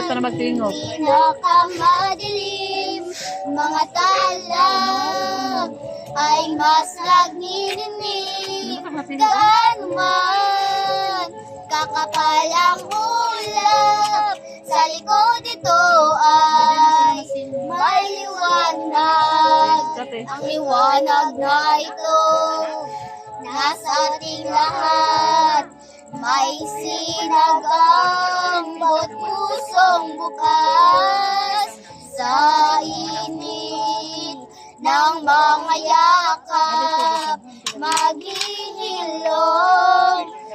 ka na magtingog. Pinakamadilim, mga tala ay mas nagnininig. Gaano man kakapal ang ulap, sa likod ito ay may liwanag. Ang liwanag na ito nasa ating lahat. May sinagang bawat pusong bukas sa init ng mga yakap. Maghihilom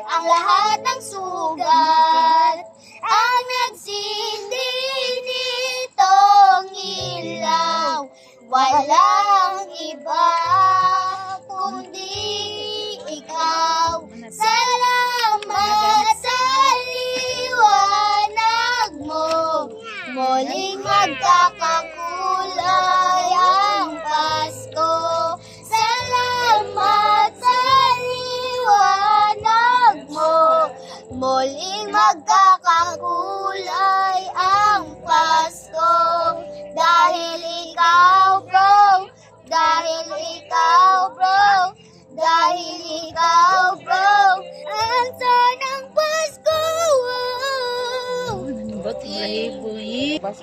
ang lahat ng sugat. Ang nagsindi nitong ilaw, walang iba kundi ikaw. Salamat sa liwanag mo, muling magkakakulay ang Pasko. Salamat sa liwanag mo, muling magkakakulay ang Pasko. Dahil ikaw bro, dahil ikaw bro, dahil ikaw bro, ang sanang Pasko. Ba't